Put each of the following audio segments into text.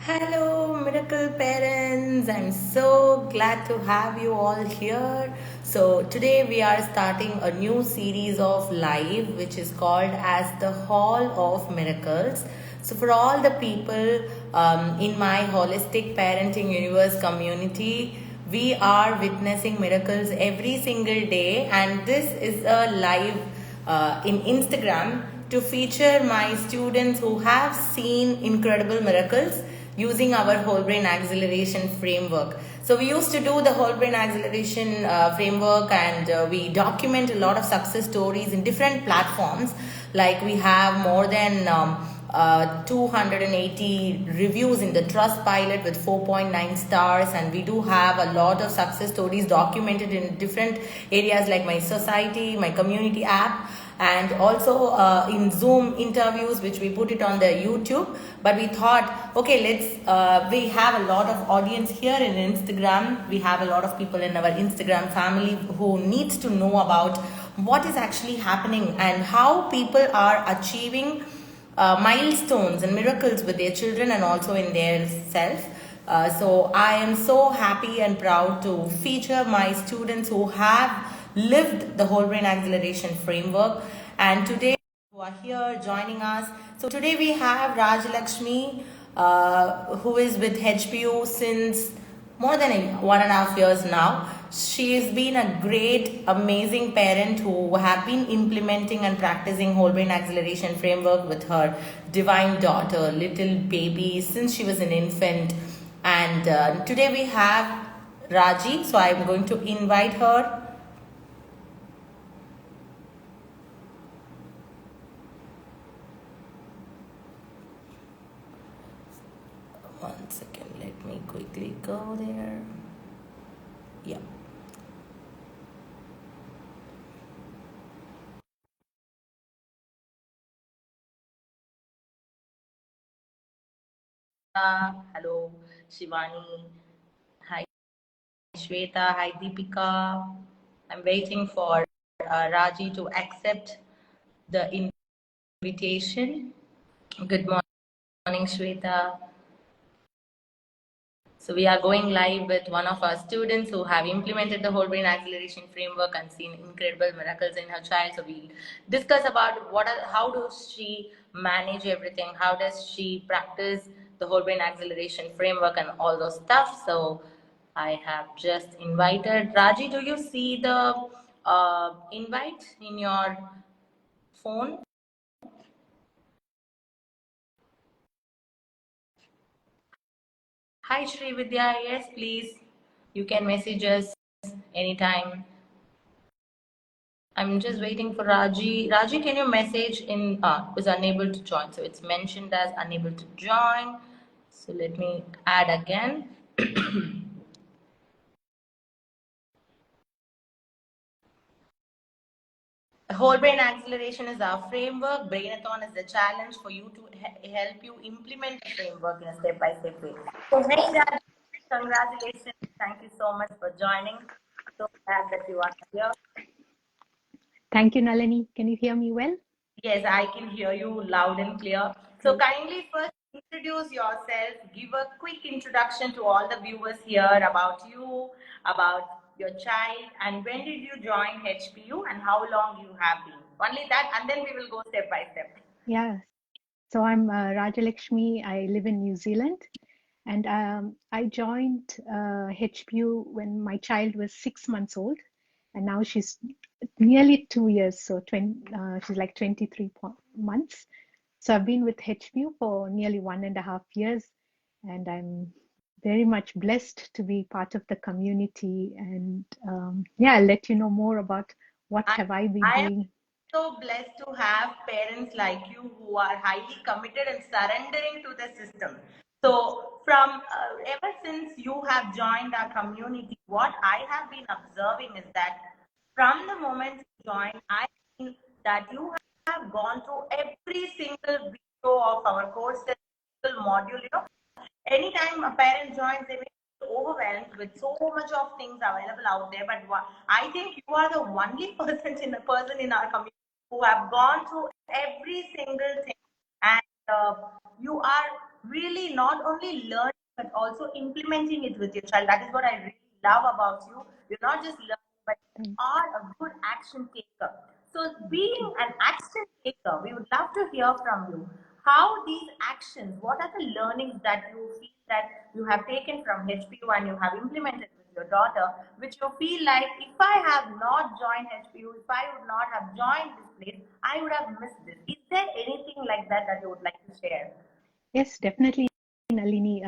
Hello, miracle parents. I'm so glad to have you all here. So, today we are starting a new series of live which is called as the Hall of Miracles. So, for all the people in my holistic parenting universe community, we are witnessing miracles every single day, and this is a live in Instagram to feature my students who have seen incredible miracles using our whole brain acceleration framework. So we used to do the whole brain acceleration framework, and we document a lot of success stories in different platforms. Like we have more than 280 reviews in the Trust Pilot with 4.9 stars, and we do have a lot of success stories documented in different areas like my society, my community app, and also in Zoom interviews, which we put it on the YouTube. But we thought, okay, we have a lot of audience here in Instagram. We have a lot of people in our Instagram family who needs to know about what is actually happening and how people are achieving milestones and miracles with their children and also in their self. So I am so happy and proud to feature my students who have lived the whole brain acceleration framework, and today who are here joining us. So today we have Rajalaxmi, who is with HPU since more than 1.5 years now. She has been a great, amazing parent who have been implementing and practicing whole brain acceleration framework with her divine daughter, little baby, since she was an infant. And today we have Raji, so I'm going to invite her. One second, let me quickly go there. Yeah. Hello, Shivani. Hi, Shweta. Hi, Deepika. I'm waiting for Raji to accept the invitation. Good morning, Shweta. So we are going live with one of our students who have implemented the whole brain acceleration framework and seen incredible miracles in her child. So we discuss about how does she manage everything, how does she practice the whole brain acceleration framework and all those stuff. So I have just invited Raji. Do you see the invite in your phone? Hi Shri Vidya. Yes, please. You can message us anytime. I'm just waiting for Raji. Raji, can you message in was unable to join? So it's mentioned as unable to join. So let me add again. Whole brain acceleration is our framework. Brainathon is the challenge for you to help you implement the framework in a step-by-step way. So hey Raji, congratulations. Thank you so much for joining. So glad that you are here. Thank you, Nalini. Can you hear me well? Yes, I can hear you loud and clear. So Great. kindly first introduce yourself, give a quick introduction to all the viewers here about you, about your child, and when did you join HPU and how long you have been. Only that, and then we will go step by step. Yeah. So I'm Rajalaxmi. I live in New Zealand, and I joined HPU when my child was 6 months old, and now she's nearly 2 years. So she's like 23 months. So I've been with HPU for nearly 1.5 years, and I'm very much blessed to be part of the community. And yeah, I'll let you know more about what I, have I been I am doing. so blessed to have parents like you who are highly committed and surrendering to the system. So, from ever since you have joined our community, what I have been observing is that from the moment you joined, I feel that you have gone through every single video of our course, single module. Anytime a parent joins, they may be overwhelmed with so much of things available out there. But I think you are the only person in our community who have gone through every single thing, and you are really not only learning but also implementing it with your child. That is what I really love about you. You're not just learning, but you are a good action taker. So, being an action taker, we would love to hear from you. How these actions, what are the learnings that you feel that you have taken from HPU and you have implemented with your daughter, which you feel like if I have not joined HPU, if I would not have joined this place, I would have missed this. Is there anything like that that you would like to share? Yes, definitely, Nalini.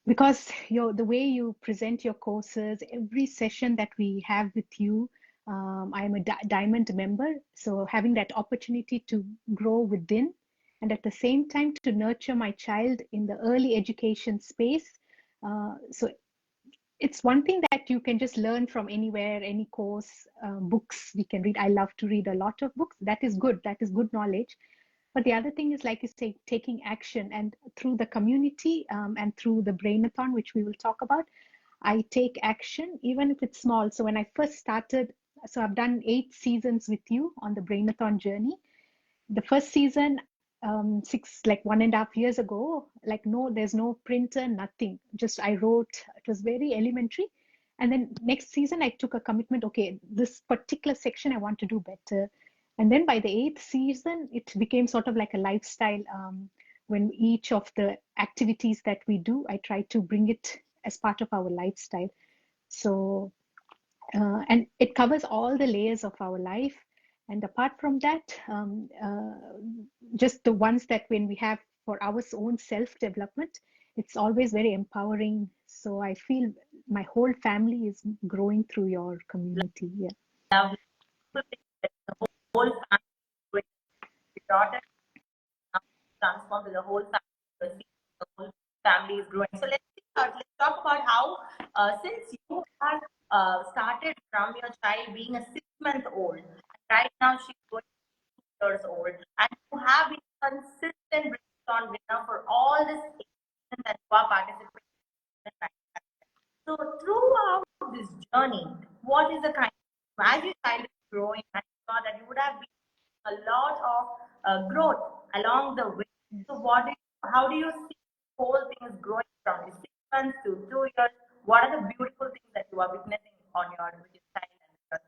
Because the way you present your courses, every session that we have with you, I'm a diamond member, so having that opportunity to grow within and at the same time to nurture my child in the early education space. So it's one thing that you can just learn from anywhere, any course, books we can read. I love to read a lot of books. That is good. That is good knowledge. But the other thing is, like you say, taking action. And through the community and through the Brainathon, which we will talk about, I take action, even if it's small. So when I first started, so I've done 8 seasons with you on the Brainathon journey. The first season, like 1.5 years ago, like no, there's no printer, nothing. Just I wrote, it was very elementary. And then next season, I took a commitment, okay, this particular section I want to do better. And then by the 8th season, it became sort of like a lifestyle. When each of the activities that we do, I try to bring it as part of our lifestyle. So and it covers all the layers of our life. And apart from that, just the ones that when we have for our own self development, it's always very empowering. So I feel my whole family is growing through your community. Yeah. Lovely. The whole family, your daughter transformed to the whole family. The whole family is growing. So let's talk about how since you have started from your child being a 6 month old, right now she's going 2 years old, and you have been consistent on winner for all this experience that you are participating in. So throughout this journey, what is the kind of, as your child is growing, I saw that you would have been a lot of growth along the way. So how do you see this whole thing is growing from 6 months to 2 years? What are the beautiful things that you are witnessing on with your child and yourself?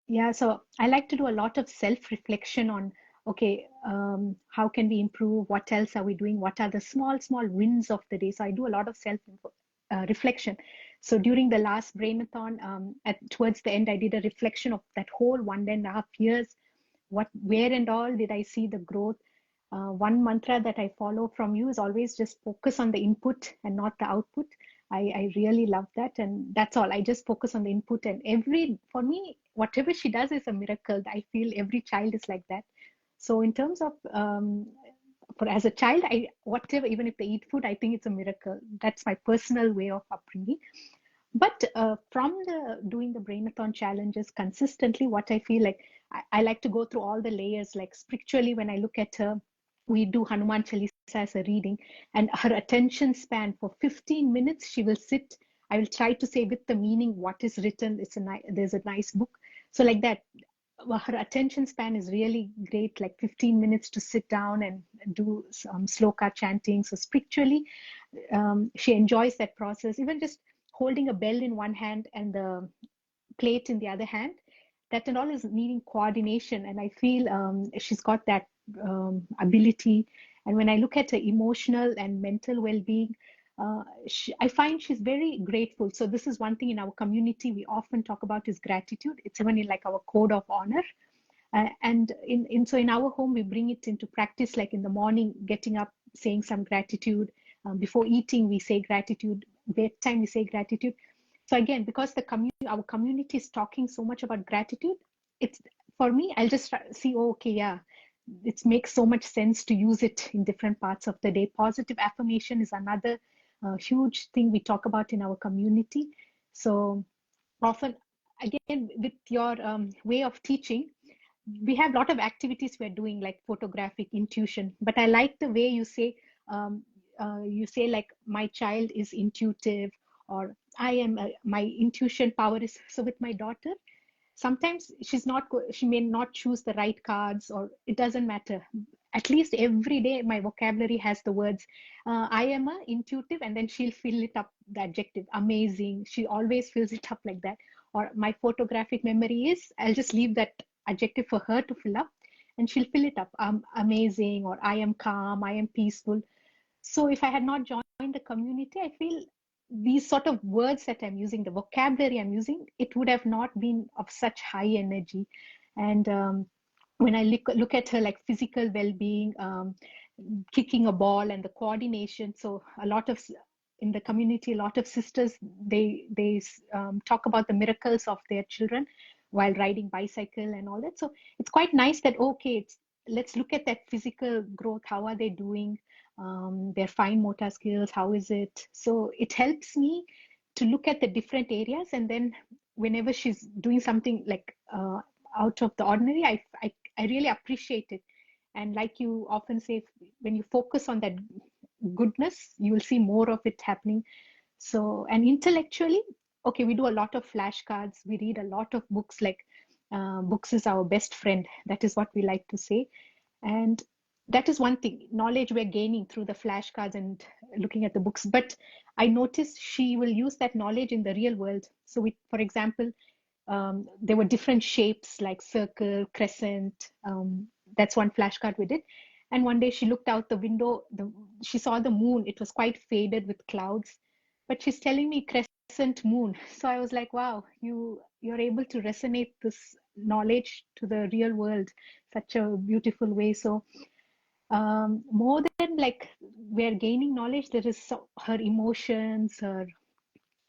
Yeah, so I like to do a lot of self-reflection on, okay, how can we improve? What else are we doing? What are the small, small wins of the day? So I do a lot of self reflection. So during the last Brainathon, towards the end, I did a reflection of that whole 1.5 years. Where and all did I see the growth? One mantra that I follow from you is always just focus on the input and not the output. I really love that. And that's all. I just focus on the input. And for me, whatever she does is a miracle. I feel every child is like that. So in terms of, for as a child, whatever, even if they eat food, I think it's a miracle. That's my personal way of upbringing. But from doing the Brainathon challenges consistently, what I feel like, I like to go through all the layers. Like spiritually, when I look at her, we do Hanuman Chalisa as a reading, and her attention span for 15 minutes, she will sit. I will try to say with the meaning what is written. There's a nice book. So like that, her attention span is really great, like 15 minutes to sit down and do some sloka chanting. So spiritually, she enjoys that process. Even just holding a bell in one hand and the plate in the other hand, that and all is needing coordination. And I feel she's got that ability. And when I look at her emotional and mental well-being, I find she's very grateful. So this is one thing in our community we often talk about is gratitude. It's even in like our code of honor. And so in our home, we bring it into practice, like in the morning, getting up, saying some gratitude. Before eating, we say gratitude. Bedtime, we say gratitude. So again, because our community is talking so much about gratitude, it's for me, I'll just see, oh, okay, yeah, it makes so much sense to use it in different parts of the day. Positive affirmation is another huge thing we talk about in our community. So often, again, with your way of teaching, we have a lot of activities we're doing like photographic intuition, but I like the way um, you say like my child is intuitive, or my intuition power is. So with my daughter, sometimes she may not choose the right cards, or it doesn't matter. at least every day my vocabulary has the words I am a intuitive, and then she'll fill it up, the adjective amazing. She always fills it up like that. Or my photographic memory is, I'll just leave that adjective for her to fill up, and she'll fill it up, amazing, or I am calm, I am peaceful. So if I had not joined the community, I feel these sort of words that I'm using, the vocabulary I'm using, it would have not been of such high energy. And when I look at her like physical well-being, kicking a ball and the coordination. So a lot of in the community, a lot of sisters, they talk about the miracles of their children while riding bicycle and all that. So it's quite nice that, okay, let's look at that physical growth. How are they doing? Their fine motor skills, how is it? So it helps me to look at the different areas, and then whenever she's doing something like out of the ordinary, I really appreciate it. And like you often say, when you focus on that goodness, you will see more of it happening. So, and intellectually, okay, we do a lot of flashcards, we read a lot of books, like books is our best friend. That is what we like to say. And that is one thing, knowledge we're gaining through the flashcards and looking at the books. But I noticed she will use that knowledge in the real world. So we, for example, there were different shapes like circle, crescent. That's one flashcard we did. And one day she looked out the window, she saw the moon. It was quite faded with clouds, but she's telling me crescent moon. So I was like, wow, you're able to resonate this knowledge to the real world such a beautiful way. So more than like we're gaining knowledge, there is her emotions, her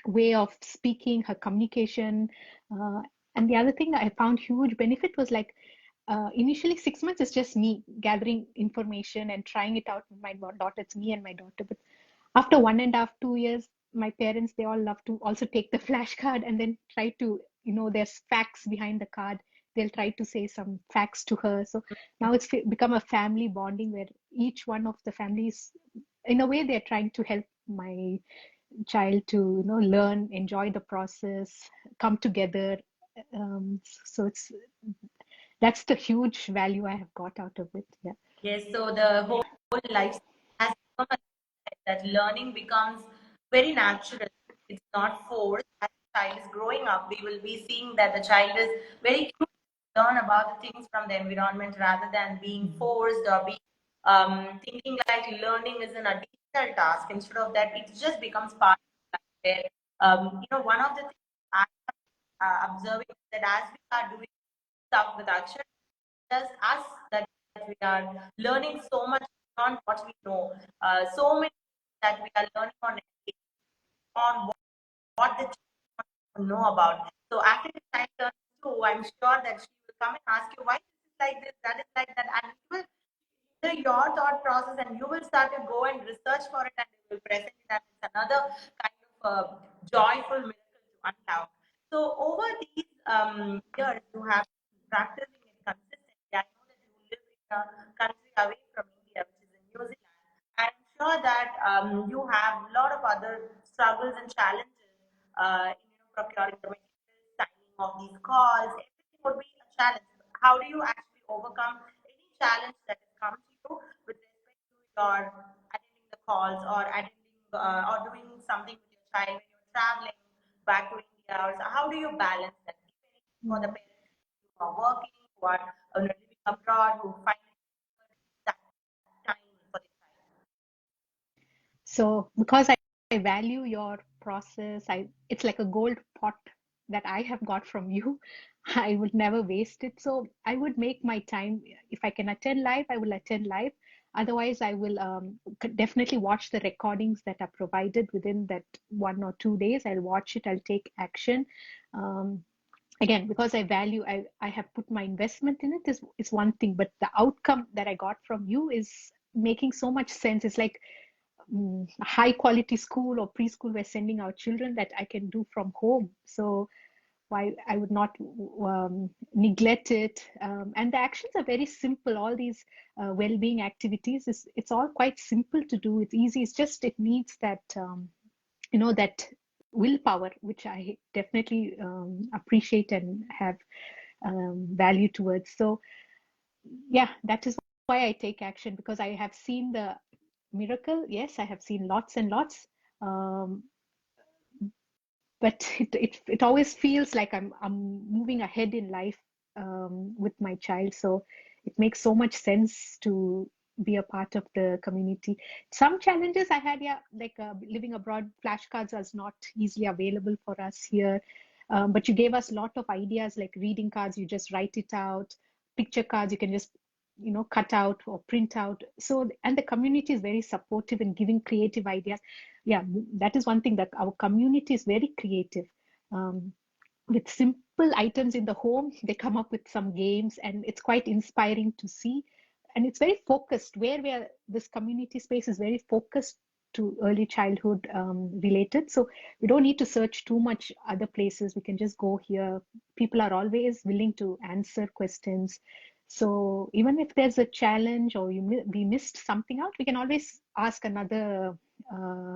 way of speaking, her communication. Uh, and the other thing I found huge benefit was like initially 6 months is just me gathering information and trying it out with my daughter. It's me and my daughter. But after 1.5, 2 years, my parents, they all love to also take the flashcard and then try to, there's facts behind the card. They'll try to say some facts to her. So now it's become a family bonding where each one of the families, in a way, they're trying to help my child to learn, enjoy the process, come together. So that's the huge value I have got out of it. Yeah. Yes, so the whole life has become a lifestyle that learning becomes very natural. It's not forced. As the child is growing up, we will be seeing that the child is very curious to learn about the things from the environment rather than being forced or being thinking like learning is an additional task. Instead of that, it just becomes part of life. Where, one of the things I am observing is that as we are doing stuff with our children, just us that we are learning so much beyond what we know. So many things that we are learning on what the child wants to know about. So after the child turns two, I'm sure that she will come and ask you why this is like this, that is like that, and you will hear your thought process, and you will start to go and research for it, and you will present it, and it's another kind of joyful miracle to unlock. So over these years, you have been practicing it consistently. I know that you live in a country away from India, which is in New Zealand. I'm sure that you have a lot of other struggles and challenges in procuring the materials, signing of these calls. Everything would be a challenge. How do you actually overcome any challenge that has come to you with respect to your attending the calls or attending or doing something with your child when you're traveling back to India? Or so how do you balance that? If anything for the parents who are working, who are living abroad, who find that time for the child. So because I value your process, it's like a gold pot that I have got from you. I would never waste it. So I would make my time. If I can attend live, I will attend live. Otherwise, I will definitely watch the recordings that are provided within that 1 or 2 days. I'll watch it. I'll take action. Um, Again, because I value, I have put my investment in it is one thing, but the outcome that I got from you is making so much sense. It's like high quality school or preschool we're sending our children that I can do from home. So why I would not neglect it. And the actions are very simple. All these well-being activities, it's all quite simple to do. It's easy. It's just it needs that that willpower, which I definitely appreciate and have value towards. So yeah, that is why I take action, because I have seen the miracle. Yes, I have seen lots and lots. Um, but it always feels like I'm moving ahead in life with my child. So it makes so much sense to be a part of the community. Some challenges I had, yeah, like living abroad, flashcards are not easily available for us here. But you gave us a lot of ideas, like reading cards, you just write it out. Picture cards, you can just cut out or print out. So, and the community is very supportive in giving creative ideas. Yeah, that is one thing, that our community is very creative. um, with simple items in the home, they come up with some games, and it's quite inspiring to see. And it's very focused, where we are, this community space is very focused to early childhood related. So we don't need to search too much other places, we can just go here. People are always willing to answer questions. So even if there's a challenge, or we missed something out, we can always ask another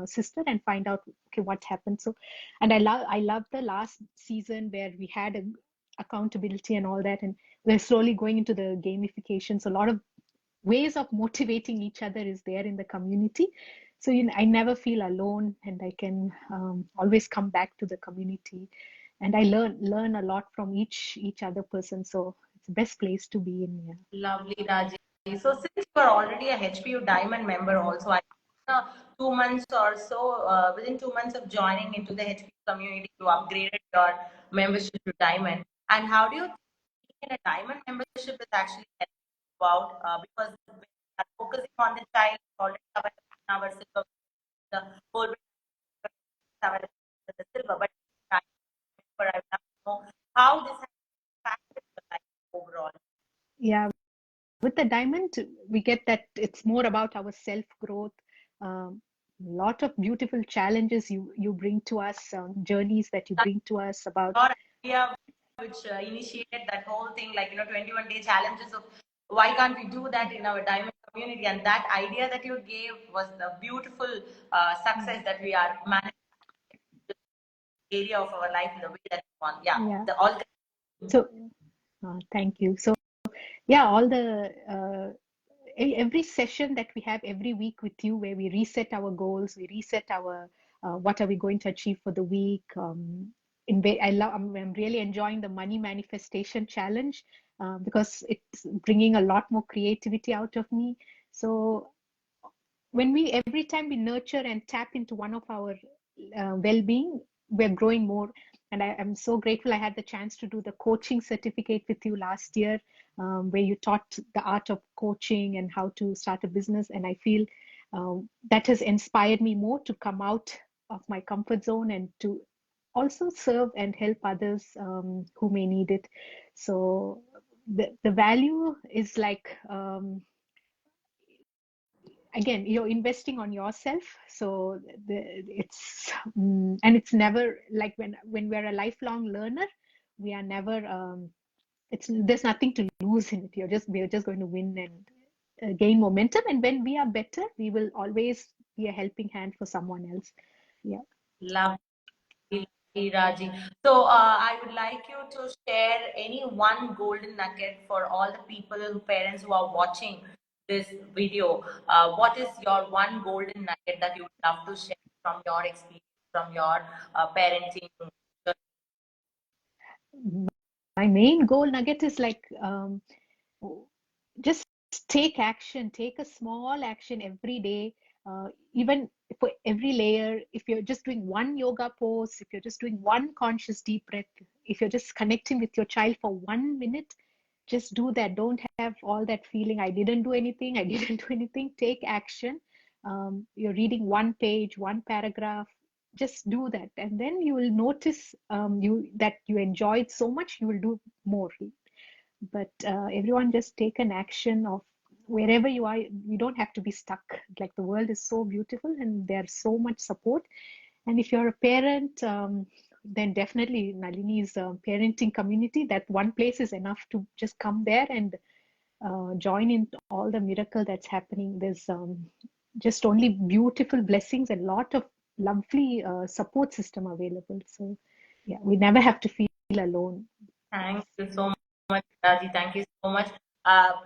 sister and find out, okay, what happened. So, and I love the last season where we had accountability and all that, and we're slowly going into the gamification. So a lot of ways of motivating each other is there in the community. So I never feel alone, and I can always come back to the community, and I learn a lot from each other person. So it's the best place to be in. Yeah. Lovely, Raji. So since you are already a HPU Diamond member also, I 2 months or so, within 2 months of joining into the HPU community, you upgraded your membership to Diamond. And how do you think in a Diamond membership is actually helping you out? Because when we are focusing on the child, it's already available in our silver, the whole available in the silver, but I would love to know how this has impacted your life overall. Yeah, with the diamond, we get that it's more about our self growth. Lot of beautiful challenges you bring to us, journeys that you bring to us about. Your idea which initiated that whole thing, like 21-day challenges of why can't we do that in our diamond community, and that idea that you gave was the beautiful success that we are managing area of our life in the way that we want. Yeah, Yeah. the all. So, thank you. So, yeah, all the every session that we have every week with you, where we reset our goals, we reset our what are we going to achieve for the week. I'm really enjoying the money manifestation challenge, because it's bringing a lot more creativity out of me. So when every time we nurture and tap into one of our well-being, we're growing more. And I'm so grateful I had the chance to do the coaching certificate with you last year, where you taught the art of coaching and how to start a business. And I feel that has inspired me more to come out of my comfort zone and to also serve and help others who may need it. So the value is like, again, you're investing on yourself. So and it's never like, when we're a lifelong learner, we are never there's nothing to lose in it. We're just going to win and gain momentum, and when we are better, we will always be a helping hand for someone else. Yeah. Love. Raji. So I would like you to share any one golden nugget for all the parents who are watching this video. What is your one golden nugget that you would love to share from your experience, from your parenting? My main goal nugget is like, just take action, take a small action every day. Even for every layer, if you're just doing one yoga pose, if you're just doing one conscious deep breath, if you're just connecting with your child for 1 minute, just do that. Don't have all that feeling, I didn't do anything, I didn't do anything. Take action. You're reading one page, one paragraph, just do that, and then you will notice that you enjoyed so much, you will do more. But everyone just take an action of wherever you are. You don't have to be stuck. Like, the world is so beautiful, and there's so much support. And if you're a parent, then definitely Nalini's parenting community, that one place is enough to just come there and join in all the miracle that's happening. There's just only beautiful blessings and lot of lovely support system available. So yeah, we never have to feel alone. Thank you so much, Raji. Thank you so much.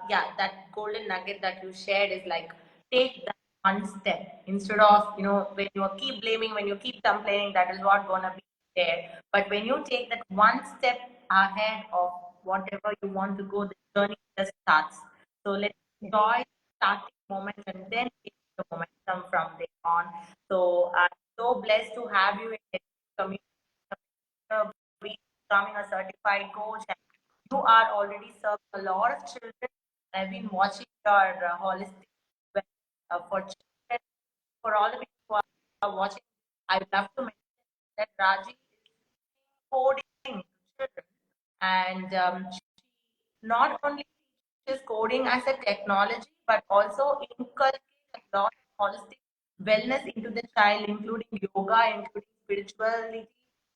yeah, that golden nugget that you shared is like take that one step instead of when you keep blaming, when you keep complaining, that is what gonna be there. But when you take that one step ahead of whatever you want to go, the journey just starts. So let's Yes. enjoy the starting moment and then take the momentum from there on. So I'm so blessed to have you in the community, becoming a certified coach. And you are already serving a lot of children. I've been watching your holistic for children, for all the people who are watching. I would love to mention that Raji is coding to children, and she not only teaches coding as a technology, but also inculcates a lot of holistic wellness into the child, including yoga, including spirituality,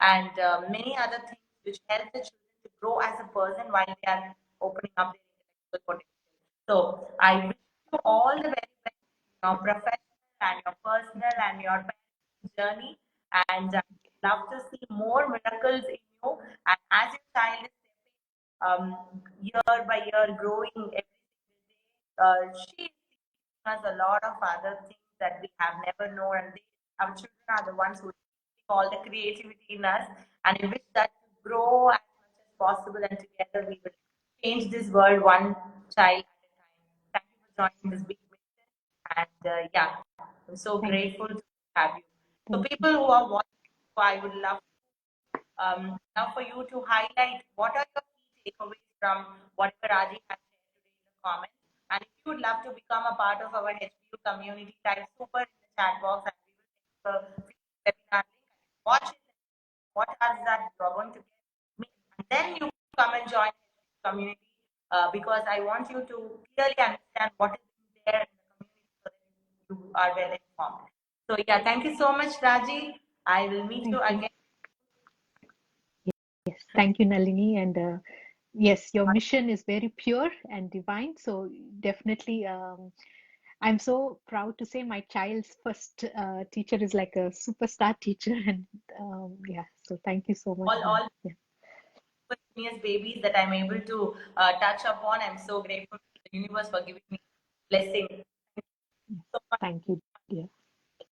and many other things which help the children to grow as a person while they are opening up their intellectual potential. So I wish you all the very best in your professional and your personal and your parenting journey. And I would love to see more miracles in you. And as your child is year by year growing every single day, she is teaching us a lot of other things that we have never known. And our children are the ones who see all the creativity in us. And I wish that to grow as much as possible. And together we will change this world one child at a time. Thank you for joining this big mission. And yeah, I'm so Thank you. grateful to have you. So Thank you. people who are watching, I would love now for you to highlight what are your key takeaways from whatever Raji has shared today in the comments. And if you would love to become a part of our HPU community, type super in the chat box and we will take a free webinar link and watch it. What are that you are going to get me? And then you come and join HPU community because I want you to clearly understand what is there in the community so that you are well informed. So yeah, thank you so much, Raji. I will meet you Thank you. again. Yes. Thank you, Nalini. And yes, your mission is very pure and divine. So definitely, I'm so proud to say my child's first teacher is like a superstar teacher. And yeah, so thank you so much. All Yeah. genius babies that I'm able to touch upon. I'm so grateful to the universe for giving me blessing. Thank you so much. Thank you, dear.